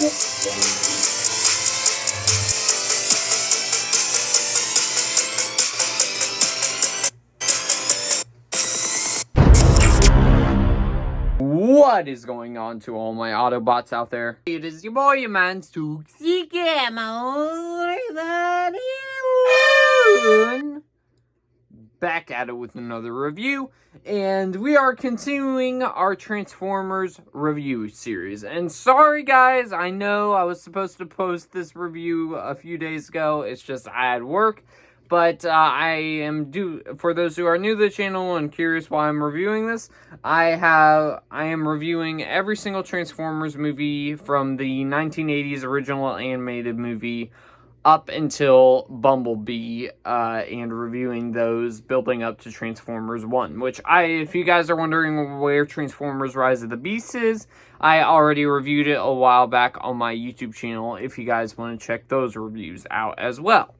What is going on to all my Autobots out there? It is your boy, your man, Stooksy Camo, back at it with another review, and we are continuing our Transformers review series. And sorry guys, I know I was supposed to post this review a few days ago, it's just I had work. But I am for those who are new to the channel and curious why I'm reviewing this, I am reviewing every single Transformers movie from the 1980s original animated movie up until Bumblebee, and reviewing those building up to Transformers 1, which if you guys are wondering where Transformers Rise of the Beast is, I already reviewed it a while back on my YouTube channel if you guys want to check those reviews out as well.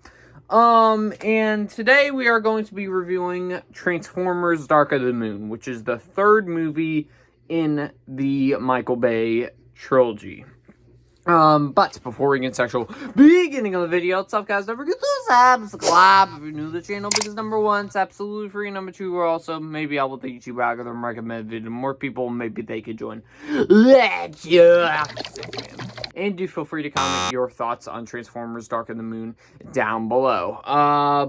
And today we are going to be reviewing Transformers Dark of the Moon, which is the third movie in the Michael Bay trilogy. But before we get sexual beginning of the video, what's up guys, don't forget to subscribe if you're new to the channel, because number one, it's absolutely free, number two, we're also maybe able to YouTube algorithm recommend it to more people, maybe they could join. Let's and do feel free to comment your thoughts on Transformers Dark of the Moon down below.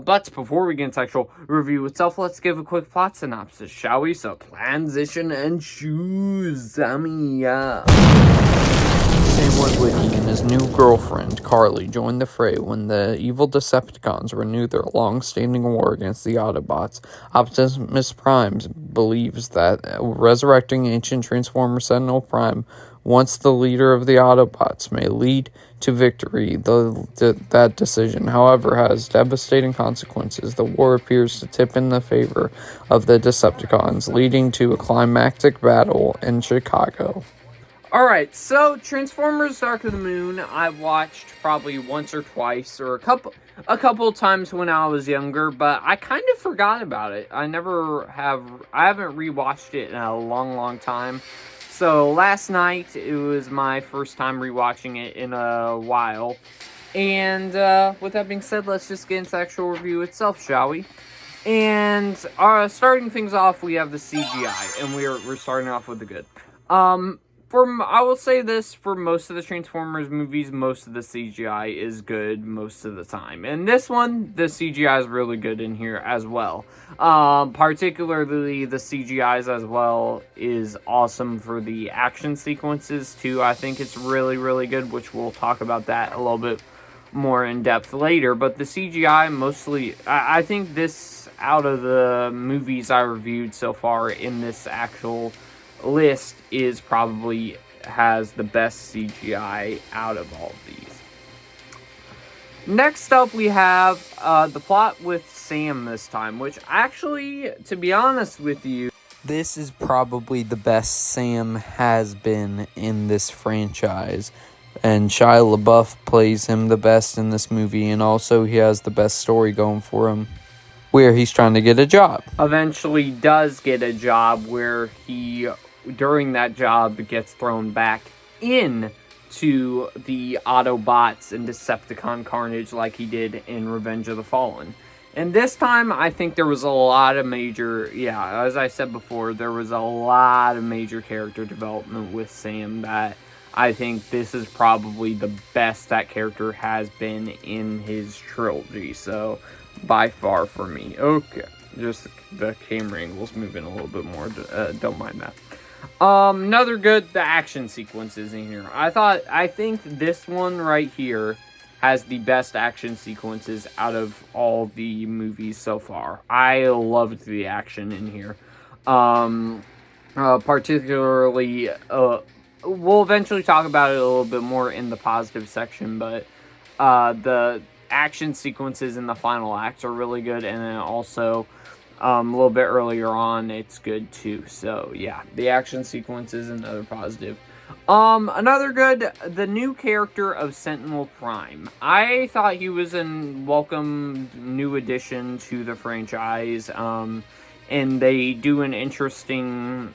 But before we get into actual review itself, let's give a quick plot synopsis, shall we? So transition and choose Sammy up. Sam Witwicky and his new girlfriend, Carly, joined the fray when the evil Decepticons renewed their long-standing war against the Autobots. Optimus Prime believes that resurrecting ancient Transformer Sentinel Prime, once the leader of the Autobots, may lead to victory. That decision, however, has devastating consequences. The war appears to tip in the favor of the Decepticons, leading to a climactic battle in Chicago. Alright, so Transformers Dark of the Moon, I've watched probably once or twice, or a couple times when I was younger, but I kind of forgot about it. I haven't rewatched it in a long time. So last night, it was my first time rewatching it in a while. And with that being said, let's just get into the actual review itself, shall we? And starting things off, we have the CGI, and we're starting off with the good. I will say this, for most of the Transformers movies, most of the CGI is good most of the time. And this one, the CGI is really good in here as well. Particularly the CGIs as well is awesome for the action sequences too. I think it's really good, which we'll talk about that a little bit more in depth later. But the CGI mostly, I think this, out of the movies I reviewed so far in this actual list, is probably has the best CGI out of all of these. Next up, we have the plot with Sam this time, which actually, to be honest with you, this is probably the best Sam has been in this franchise. And Shia LaBeouf plays him the best in this movie, and also he has the best story going for him, where he's trying to get a job. Eventually does get a job where he, during that job, gets thrown back in to the Autobots and Decepticon carnage like he did in Revenge of the Fallen. And this time, I think there was a lot of major, as I said before, there was a lot of major character development with Sam that I think this is probably the best that character has been in his trilogy. So, by far for me. Okay, just the camera angle's moving a little bit more, don't mind that. Another good, the action sequences in here. I think this one right here has the best action sequences out of all the movies so far. I loved the action in here. Particularly, we'll eventually talk about it a little bit more in the positive section, but the action sequences in the final acts are really good, and then also a little bit earlier on it's good too. So yeah, the action sequence is another positive. Another good, the new character of Sentinel Prime. I thought he was a welcome new addition to the franchise, and they do an interesting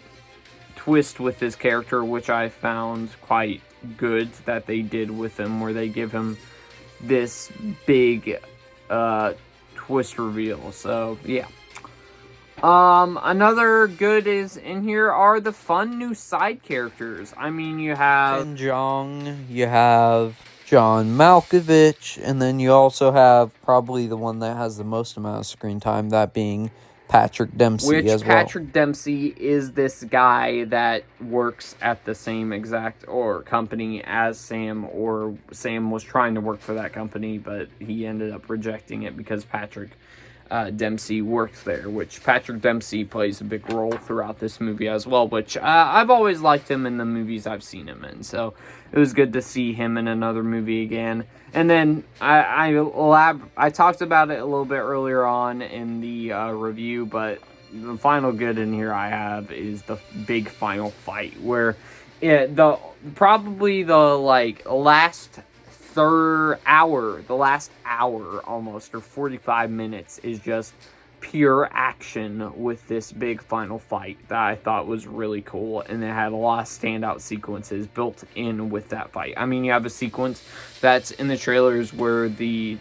twist with his character, which I found quite good that they did with him, where they give him this big twist reveal. So yeah. Another good is in here are the fun new side characters. I mean, you have Ken Jeong, you have John Malkovich, and then you also have probably the one that has the most amount of screen time, that being Patrick Dempsey as well. Patrick Dempsey is this guy that works at the same exact or company as Sam, or Sam was trying to work for that company, but he ended up rejecting it because Patrick Dempsey works there, which Patrick Dempsey plays a big role throughout this movie as well, which I've always liked him in the movies I've seen him in, so it was good to see him in another movie again. And then I talked about it a little bit earlier on in the review, but the final good in here I have is the big final fight, where probably the last the last hour almost, or 45 minutes, is just pure action with this big final fight that I thought was really cool, and it had a lot of standout sequences built in with that fight. I mean, you have a sequence that's in the trailers where the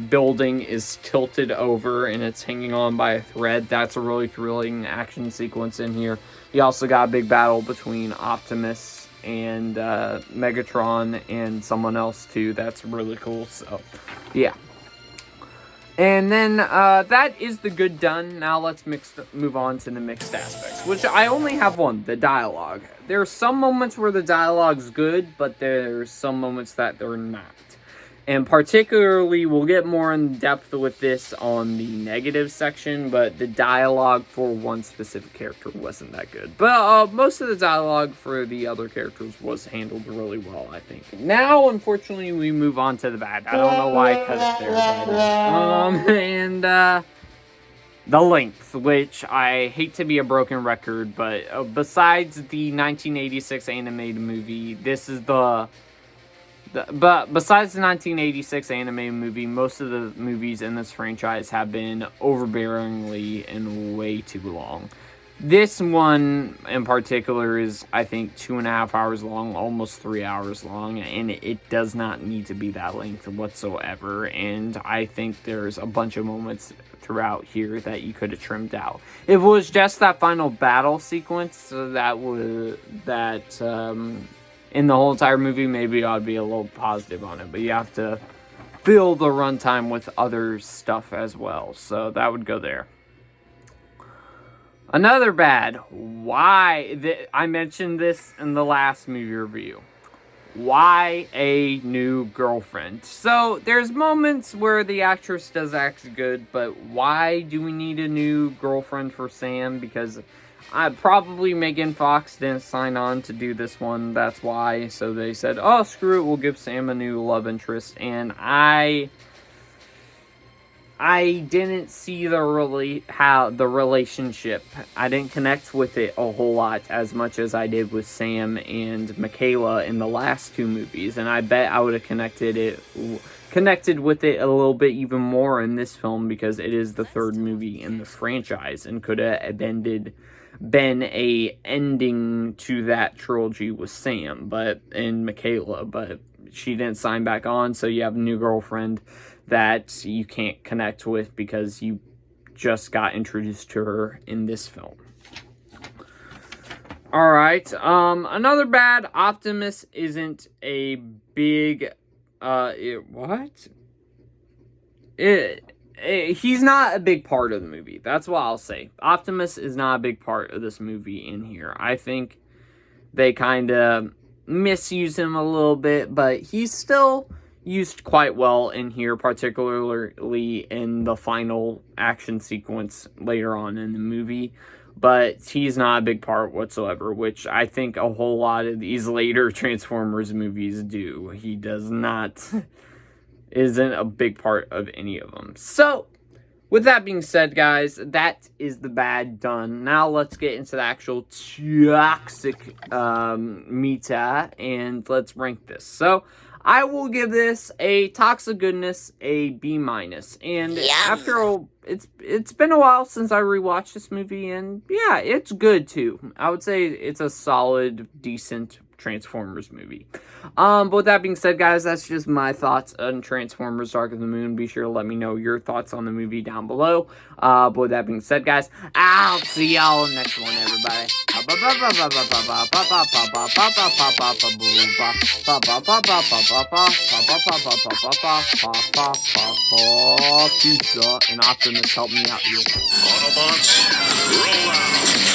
building is tilted over and it's hanging on by a thread. That's a really thrilling action sequence in here. You also got a big battle between Optimus and Megatron and someone else too. That's really cool. So yeah. And then that is the good done. Now let's move on to the mixed aspects, which I only have one: the dialogue. There are some moments where the dialogue's good, but there's some moments that they're not. And particularly, we'll get more in depth with this on the negative section, but the dialogue for one specific character wasn't that good. But most of the dialogue for the other characters was handled really well, I think. Now, unfortunately, we move on to the bad. I don't know why I cut it there, but the length, which I hate to be a broken record, but besides the 1986 animated movie, this is But besides the 1986 animated movie, most of the movies in this franchise have been overbearingly and way too long. This one in particular is, I think, 2.5 hours long, almost 3 hours long, and it does not need to be that length whatsoever. And I think there's a bunch of moments throughout here that you could have trimmed out. If it was just that final battle sequence in the whole entire movie, maybe I'd be a little positive on it, but you have to fill the runtime with other stuff as well, so that would go there. Another bad, I mentioned this in the last movie review. Why a new girlfriend? So there's moments where the actress does act good, but why do we need a new girlfriend for Sam? Because probably Megan Fox didn't sign on to do this one, that's why. So they said, oh, screw it, we'll give Sam a new love interest. And I didn't see the relationship. I didn't connect with it a whole lot as much as I did with Sam and Michaela in the last two movies. And I bet I would have connected with it a little bit even more in this film, because it is the third movie in the franchise and could have been a ending to that trilogy with Sam and Michaela, but she didn't sign back on, so you have a new girlfriend that you can't connect with because you just got introduced to her in this film. Alright, another bad, Optimus isn't a big, he's not a big part of the movie. That's what I'll say. Optimus is not a big part of this movie in here. I think they kind of misuse him a little bit, but he's still used quite well in here, particularly in the final action sequence later on in the movie. But he's not a big part whatsoever, which I think a whole lot of these later Transformers movies do. He isn't a big part of any of them. So, with that being said, guys, that is the bad done. Now let's get into the actual toxic meta, and let's rank this. So, I will give this a toxic goodness a B-. And after it's been a while since I rewatched this movie, and yeah, it's good too. I would say it's a solid, decent Transformers movie. But with that being said, guys, that's just my thoughts on Transformers Dark of the Moon. Be sure to let me know your thoughts on the movie down below. But with that being said, guys, I'll see y'all next one, everybody. Peace, and Optimus, help me out here. Autobots, roll out.